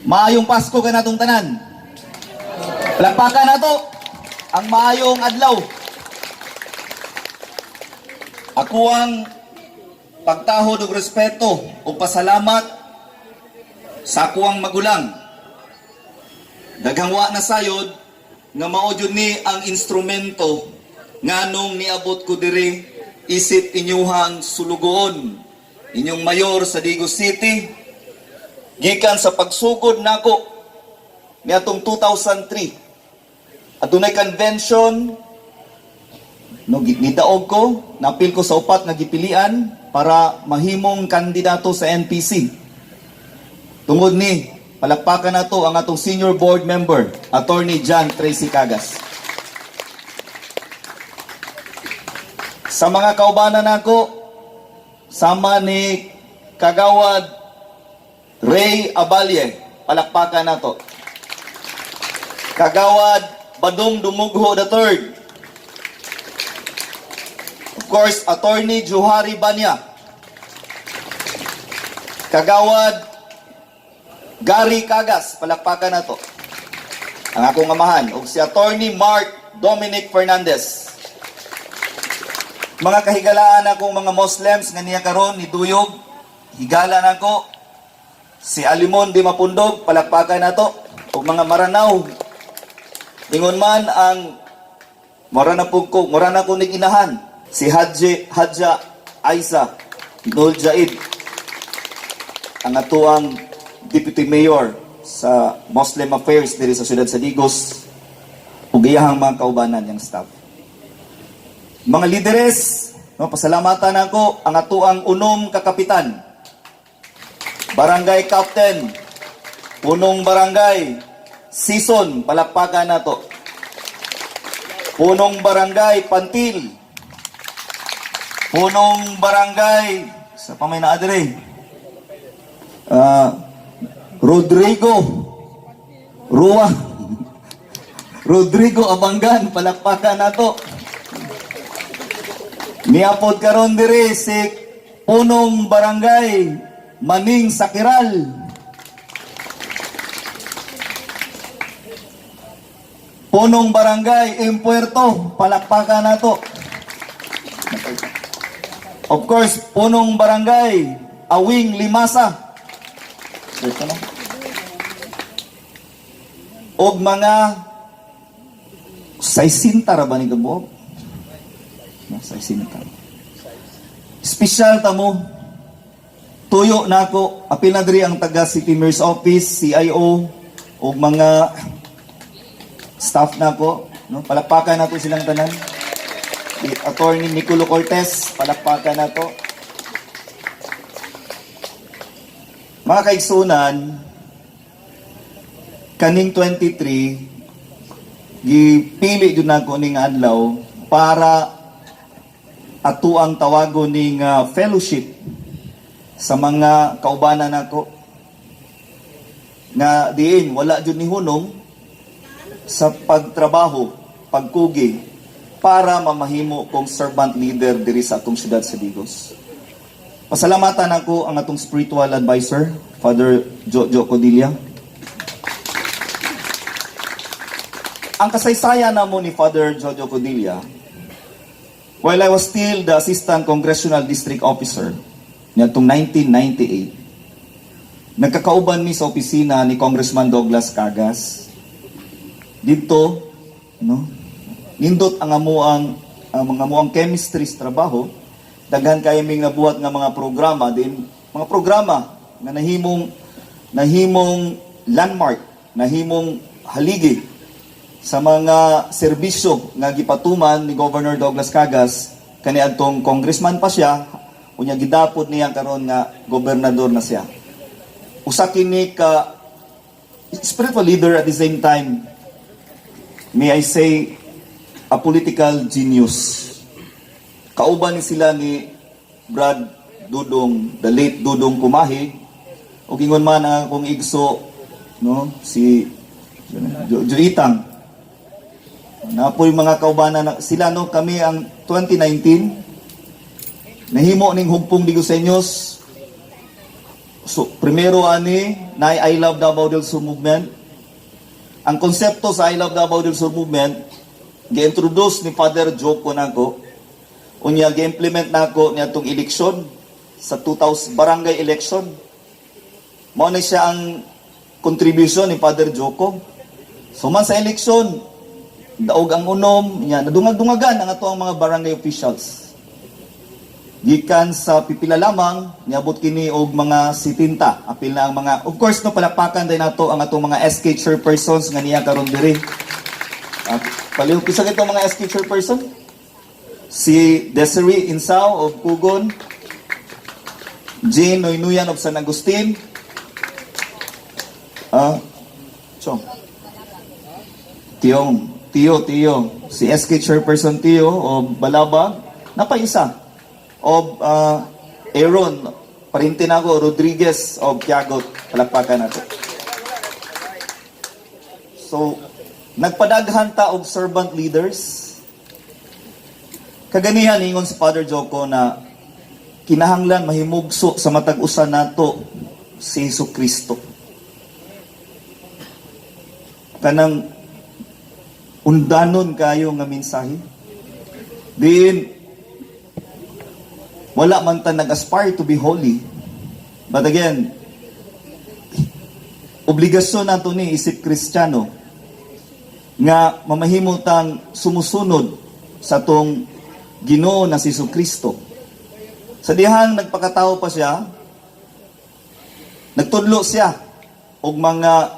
Maayong Pasko ka natong tanan. Palakpakan nato ang maayong adlaw. Ako ang pagtahod ug respeto ug pasalamat sa akuang magulang. Daghang wa na sayod nga mao jud ni ang instrumento nganong niabot ko diri isip inyuhang sulugoon inyong mayor sa Digos City gikan sa pagsugod nako niadtong 2003. Adunay convention no gidaog ko, napil ko sa upat nga gipilian para mahimong kandidato sa NPC. Tungod ni palakpakan nato ang atong senior board member, Attorney John Tracy Cagas. Sa mga kaubanan nako, sama ni Kagawad Ray Abalye, palakpakan nato. Kagawad Badong Dumugho III. Of course, Attorney Johari Banya. Kagawad Gary Cagas, palakpakan nato. Ang akong amahan, ug si Attorney Mark Dominic Fernandez. Mga kahigalaan akong mga Muslims nga niya karon ni Duyog, higala nako si Alimon Di Mapundog, palakpakan nato. Ug mga Maranaw, ingon man ang Marana ko ning inahan, si Hadja Aisa Nol Jaid, ang atuang Deputy Mayor sa Muslim Affairs diri sa siyudad sa Digos, ug iyahang mga kaubanan yang staff. Mga lideres, no, pasalamatan ako ang atuang unom kakapitan, Barangay Captain, Punong Barangay Season, palakpakan nato. Punong Barangay Pantil, Punong Barangay sa pamay na adre, Rodrigo Rua Rodrigo Abangan, palakpakan nato. Niapod karon diri si Punong Barangay Maning Sakiral, Punong Barangay Impuerto, palakpakan nato. Of course, Punong Barangay Awing Limasa. Ito na. Og mga 60 ra ba ni gabuok? 60. Special ta mo. Tuyo nako, apil na diri ang taga City Mayor's Office, CIO og mga staff nako, no? Palakpakan nato silang tanan. Attorney Niculo Cortez, palakpakan nato. Mga kaigsunan, kaning 23 gipili jud nako ning adlaw para atuang tawagon ning fellowship sa mga kaubanan nako nga diin wala jud ni hunong sa pagtrabaho, pagkugi para mamahimo kong servant leader diri sa atong syudad sa Digos. Pasalamatan ako ang atong spiritual advisor, Father Jojo Codilla. Ang kasaysayan namo ni Father Jojo Codilla, while I was still the Assistant Congressional District Officer, nitong 1998, nagkakauban mi sa opisina ni Congressman Douglas Cagas. Dito, no, nindot ang mga amuang chemistry sa trabaho, daghan kayo ming nabuhat nga mga programa, mga programa na nahimong landmark, nahimong haligi sa mga serbisyo nga gipatuman ni Governor Douglas Cagas kaniadtong congressman pa siya, unya gidapot niya karon nga gobernador na siya. Usa kini ka spiritual leader at the same time, may I say, a political genius. Kauban ni sila ni Brad Dudong, the late Dudong Kumahi, o gingon man ang akong igso, no, si Joitang. Napoy mga kaubanan sila, no, kami ang 2019 nahimo ning Hugpong Digoseños So, primero ani, na I Love Davao del Sur Movement. Ang konsepto sa I Love Davao del Sur Movement, gi-introduce ni Father Joko nako. Unya gi-implement nako niya tong eleksyon sa 2000 barangay election. Mao na siya ang contribution ni Father Joko. So man sa eleksyon, daog ang unom, niya nadungag-dungagan ang ato ang mga barangay officials. Gikan sa pipila lamang, niabot kini og mga 70. Apil na ang mga, of course, no, palapakan din nato ang atong mga SK chairpersons nga niya karon diri. Palihog kisa itong mga SK chairperson. Si Desiree Insao of Pugon, Jane Noynuyan of San Agustin, Tio, si SK chairperson Tio of Balabag, napaisa. Of Aaron, parintin ako, Rodriguez of Quiagot, palakpakan nato. So, nagpadaghan ta og servant leaders. Kaganihan ingon si Father Joko na kinahanglan mahimugso sa matag usa nato si Jesucristo. Kanang undanon kayo nga mensahe. Din wala man ta nag-aspire to be holy. But again, obligasyon nato ni isip Kristiyano nga mamahimo tang sumusunod sa tong Ginoo na si Jesucristo. Sa dihang nagpakatao pa siya, nagtudlo siya og mga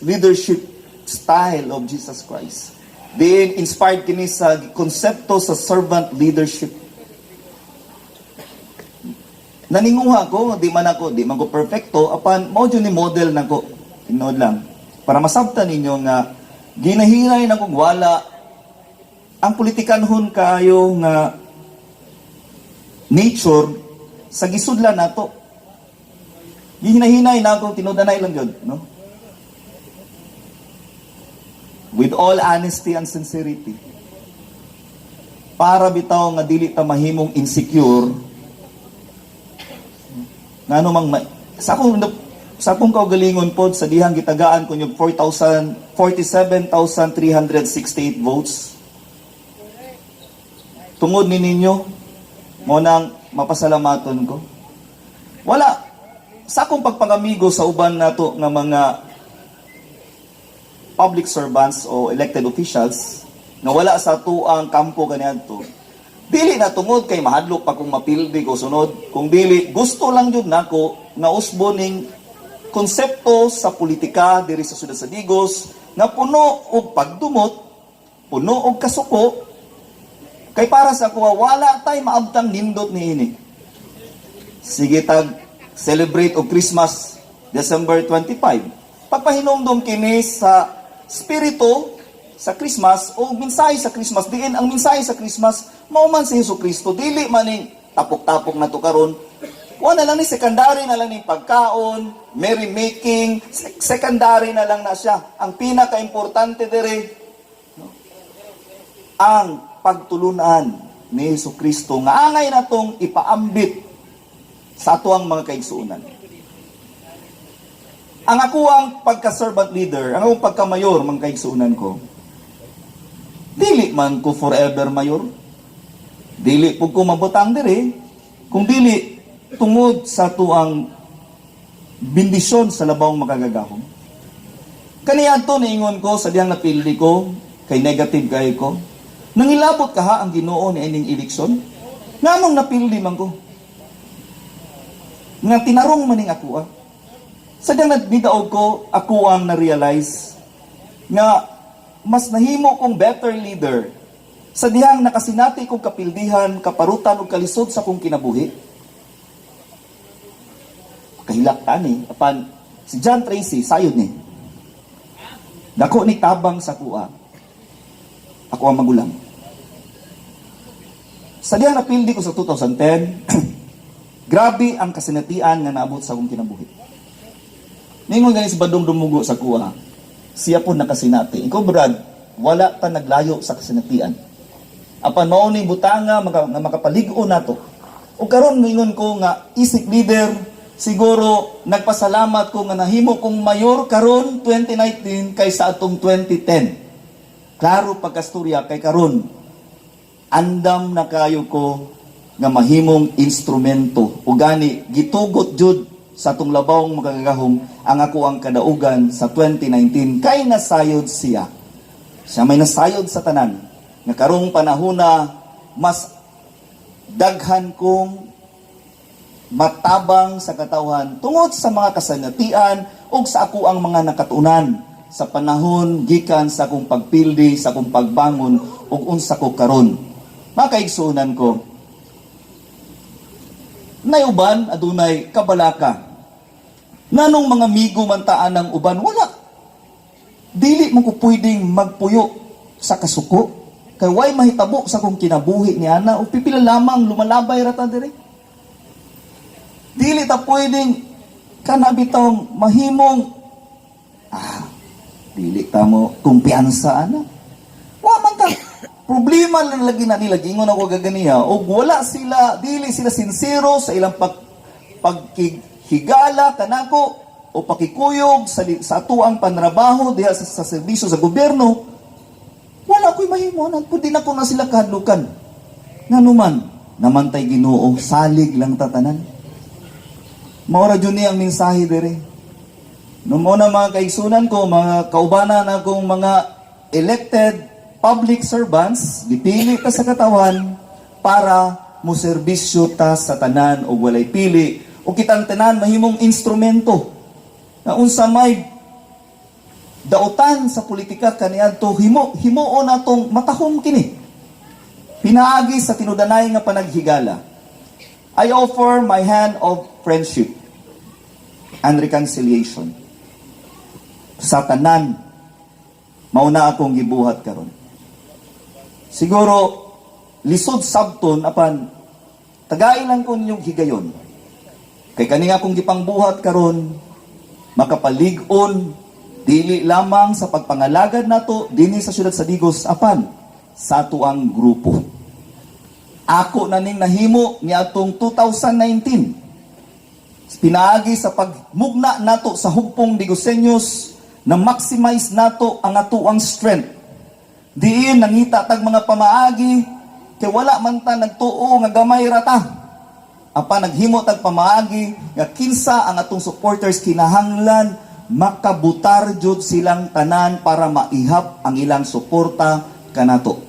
leadership style of Jesus Christ. Diin inspired kini sa konsepto sa servant leadership. Naninguha ko, di man ko perfecto, apan mao jud ni model nako. Tinod lang para masabtan ninyo nga ginahinay na kog wala ang politikanhon kayo nga nature sa gisudlan nato. Gihinahinay na akong tinudanay lang yun, no? With all honesty and sincerity. Para bitaw nga dili ta mahimong insecure. Ngano mang sa akong kaugalingon pod sa dihang gitagaan ko yung 47,368 votes. Tungod ni ninyo, mo nang mapasalamaton ko. Wala. Sa akong pagpangamigo sa uban nato nga mga public servants o elected officials na wala sa tuang kampo kaniadto, dili na tungod kay mahadlok pa kung mapildi ko sunod, kung dili gusto lang jud nako nga usboning konsepto sa politika diri sa syudad sa Digos nga puno og pagdumot, puno og kasuko, kay para sa kuha wala tay maabtang nindot niini. Sige tag celebrate og Christmas December 25. Pagpahinumdum kini sa spirito sa Christmas o mensahe sa Christmas, diin ang mensahe sa Christmas mao man si Jesucristo, dili man ning tapok-tapok na to karon. Wala lang ni secondary na lang ni pagkaon, merry making, secondary na lang na siya. Ang pinaka-importante dire, no? Ang pagtulunan ni Jesucristo nga angay natong ipaambit sa ato ang mga kaigsuonan. Ang ako ang pagka-servant leader, ang akong pagka-mayor, mga kaigsuunan ko, dili man ko forever mayor. Dili po ko mabutang diri, kung dili tungod sa tuang bendisyon sa labawang makagagahom. Kaniadto niingon ko sa diyang napili ko, kay negative kay ko, nangilabot kaha ang Ginoo ni ining eleksyon, nganong napili man ko? Nga tinarong maning ako Sa diyang nagbidaog ko, ako ang na-realize nga mas nahimo kong better leader sa dihang nakasinati kong kapildihan, kaparutan o kalisod sa kong kinabuhi. Kahilak tani, apan si John Tracy, sayod ni. Dako ni tabang sa kuha. Ako ang magulang. Sa dihang napildi ko sa 2010, grabe ang kasinatian nga naabot sa akong kinabuhi. Ningon gani si Badong dumugo sa kuha, siya po nakasinati. Ikaw Brad, wala ta naglayo sa kasinatian. Apan mao ni butanga nga makapaligo nato O karon mingon ko nga isip leader, siguro nagpasalamat ko nga nahimo kong mayor karon 2019 kaysa atong 2010. Klaro pagkasturya kay karon andam na kayo ko nga mahimong instrumento o gani gitugot jud sa atong labawng magagahom ang ako ang kadaugan sa 2019 kay nasayod siya. Siya may nasayod sa tanan nga karong panahona mas daghan kong matabang sa katawhan tungod sa mga kasanatian o sa ako ang mga nakatunan sa panahon gikan sa akong pagpildi, sa akong pagbangon ug unsa ko karon. Makaigsunan ko, nayuban adunay kabalaka. Nanong mga migo man taan ng uban, wala. Dili mo ko pwedeng magpuyo sa kasuko. Kay way mahitabo sa kong kinabuhi ni ana o pipila lamang lumalabay rata dire. Dili ta pwedeng kanabitong mahimong dili ta mo kumpiyansa ana. Wa man ta problema lang lagi na nila gingon ako gaganiha og wala sila dili sila sincero sa ilang pagkihigala kanako o pakikuyog sa atuang panrabaho diha sa serbisyo sa gobyerno. Wala ko'y mahimo, pwede na ko na sila kahadlukan. Nga naman, namantay Ginoo, salig lang tatanan. Maura dyan niya ang mensahe dire. Nung muna mga kaigsunan ko, mga kaubanan na kong mga elected public servants, dipili ta sa katawan para mo serbisyo ta sa tanan o walay pili o kitang tanan mahimong instrumento na unsa may dautan sa politika kaniadto himuon natong matahom kini. Pinaagi sa tinudanay nga panaghigala. I offer my hand of friendship and reconciliation. Sa tanan, mauna akong gibuhat karon. Siguro lisod sabton apan tagain lang ko ninyong higayon. Kay kani akong gipangbuhat karon makapalig-on dili lamang sa pagpangalagad nato dinhi sa syudad sa Digos apan sa atuang grupo. Ako na ning nahimo ni atong 2019. Pinaagi sa pagmugna nato sa hugpong Digosenyos na maximize nato ang atuang strength. Diin nangita tag mga pamaagi kay wala man ta nagtuo nga gamay rata. Apan naghimo tag pamaagi nga kinsa ang atong supporters kinahanglan makabutar jud silang tanan para maihap ang ilang suporta kanato.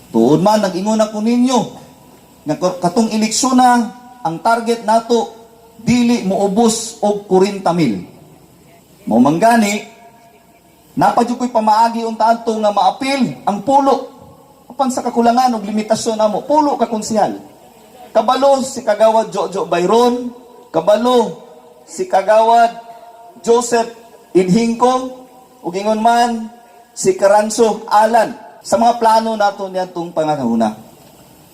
Tuod man nag-ingon ako ninyo nga katong eleksyon na ang target nato dili moubos og 40,000. Mao manggani napadyo ko'y pamaagi unta adto nga maapil ang pulo apan sa kakulangan og limitasyon namo pulo ka konsehal. Kabalo si Kagawad Jojo Bayron, kabalo si Kagawad Joseph Inhingkong, ug ingon man si Caranzo Alan sa mga plano nato niadtong pangahuna.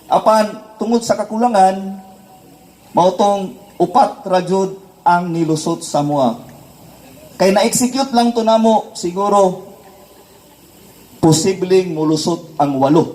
Apan tungod sa kakulangan mao tong upat ra jud ang nilusot sa mua. Kay na-execute lang to namo siguro posibleng mulusot ang 8.